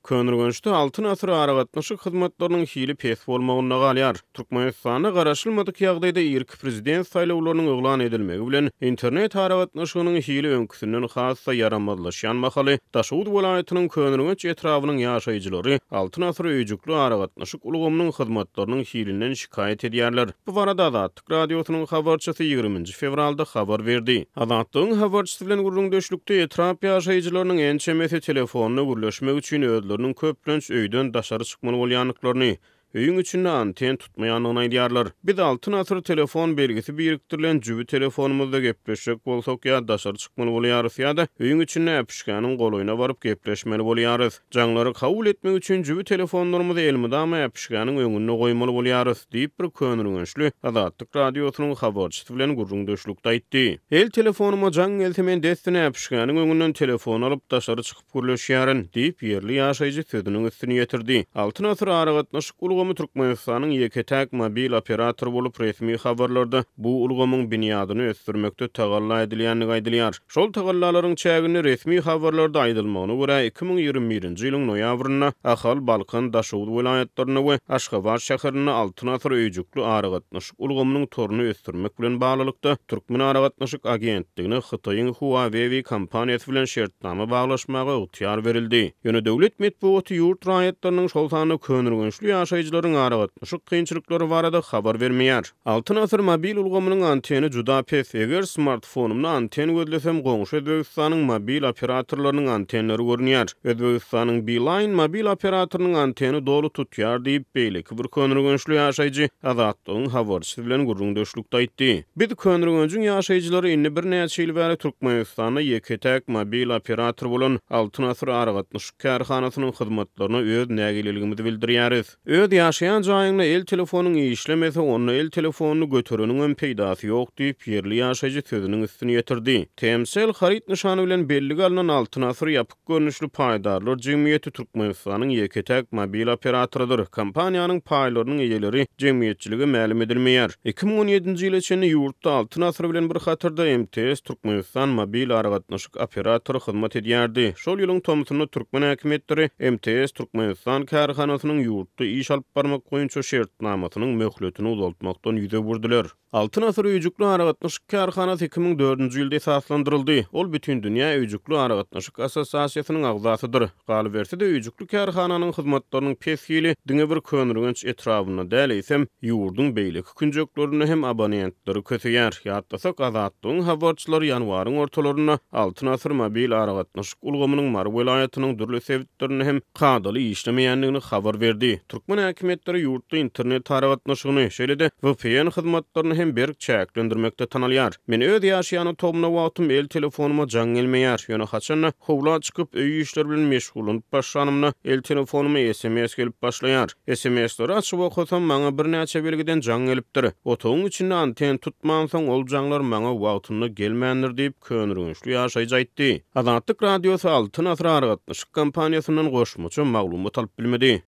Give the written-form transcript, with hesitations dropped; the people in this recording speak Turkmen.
Könürgençde altın asır aragatnaşyk hyzmatlarynyň hili pes bolmagyna galýar. Türkmenistana garaşylmadyk ýagdaýda irki prezident saýlawlarynyň eglan edilmegi bilen internet aragatnaşygynyň hili öňküsinden hassa yaramazlaşýan mahaly Daşowut welaýatynyň Könürgenç etrawynyň ýaşaýjylary altyn asyr öýjükli aragatnaşyk ulgamynyň hyzmatlarynyň hilinden şikayet edýärler. Bu barada Azatlyk radiosynyň habarçysy 20 fevralda habar berdi. Azatlygyň habarçysy bilen gurulňdaşlykda etrap ýaşaýjylarynyň ençemesi telefonuny gürleşmek üçin özlerinin köplenç öýden daşary çykmaly bolýanlyklaryny, öýüň içinde anten tutmaýanyny aýdýarlar. Biz altyn asyr telefon belgisi birikdirilen jübi telefonumyzda gepleşek bolsak ýa daşary çykmaly bolýarys ýa-da öýüň içinde äpişgäniň golaýyna baryp gepleşmeli bolýarys. Jaňlary kabul etmek üçin jübi telefonlarymyzy elmydama äpişgäniň öňüne goýmaly bolýarys diýip bir Könürgençli Azatlyk radiosynyň habarçysy bilen gurulňdaşlykda aýtdy. El telefonuma jaň gelse men destine äpişgäniň öňünden telefon alyp daşary çykyp gürleşýärin diýip ýerli ýaşaýjy sözüniň üstüne ýetirdi. Altyn asyr aragatnaşyk Türkmenistanyň ýeketäk mobil operatory bolup resmi habarlarda bu ulgamyň binýadyny ösdürmekde tagalla edilýänligi aýdylýar. Şol tagallalaryň çägini resmi habarlarda aýdylmagyna görä 2021-nji ýylyň noýabryna Ahal, Balkan, Daşowut welaýatlaryna we Aşgabat şäherine altyn asyr öýjükli aragatnaşyk ulgamynyň toruny ösdürmek bilen baglykda Türkmen aragatnaşyk agentligine Hytaýyň Huawei kompaniýasy bilen şertnama baglaşmagy ygtyar berildi. Ýöne döwlet medeniýeti ýurt raýatlarynyň şol sany Könürgençli ýaşaýjylaryň aragatnaşyk kynçylyklary barada habar bermeýär. Altyn asyr mobil ulgamynyň anteni juda pes. Eger smartfonumda anten gözlesem goňşy Özbegistanyň mobil operatorlarynyň antenleri görünýär. Özbegistanyň Beeline mobil operatorynyň anteni dolu tutýar diýip beýleki bir Könürgençli ýaşaýjy Azatlygyň habarçysy bilen gurulňdaşlykda aýtdy. Biz Könürgençiň ýaşaýjylary inni bir näçe ýyl bäri Türkmenistanda ýeketäk mobil operator bolan altyn asyr aragatnaşyk kärhanasynyň hyzmatlaryna öz nägiligimizi bildirýäris. Öz ýaşaýan jaýyňda el telefonuň işlemese onu el telefonuny götüreniň peýdasy ýok diýip ýerli ýaşaýjy sözüniň üstüne ýetirdi. Temsel harit nyşany bilen belli galynan altyn asyr ýapyk görnüşli paýdarlar jemgyýeti Türkmenistanyň ýeketäk mobil operatorydyr. Kompaniýanyň paýlarynyň eýeleri jemgyýetçiligi ma'lum edilmeýär. 2017-nji ýyl içinde ýurtda altyn asyr bilen bir hatyrda MTS Türkmenistan mobil aragatnaşyk operatory hyzmat edýärdi. Şol ýylyň tomsyny Türkmen häkimetleri MTS Türkmenistan kärhanasynyň ýurtda iş alyp barmak goýunça şertnamasynyň möhletini uzaltmakdan ýüze burdylar. Altyn asyr öýjükli aragatnaşyk kärhanasy 2004-nji ýylda esaslandyryldy. Ol bütün dünýä öýjükli aragatnaşyk assosiasiýasynyň agzasydyr. Galy berse-de öýjükli kärhananyň hyzmatlarynyň pesgili diňe bir Könürgenç etrawyna däl eýsem ýurduň beýleki künjeklerini hem abonentleri kötüýär. Ýatlasak Azatlygyň habarçylary ýanwaryň ortalaryna altyn asyr mobil aragatnaşyk ulgamynyň Mar welaýatynyň dürli sebitlerini hem kadaly işlemeýänligini habar berdi. Türkmen häkimetleri ýurtda internet aragatnaşygyny, şeýle-de VPN hyzmatlaryny hem berk çäklendirmekde tanalýar. Men öz ýaşaýan tomna wagtym el telefonuma jaň gelmeýär. Ýöne haçan howla çykyp öý işleri bilen meşgulunyp başlanymna el telefonuma SMS gelip başlaýar. SMS-leri açyp okusam maňa bir näçe belgiden jaň gelipdir. Otoň içinde anten tutmansaň ol jaňlar maňa wagtynda gelmändir diýip Könürgençli ýaşaýjy aýtdy. Azatlyk radiosy altyn asyr aragatnaşyk kompaniýasynyň goşmacy maglumat alyp bilmedi.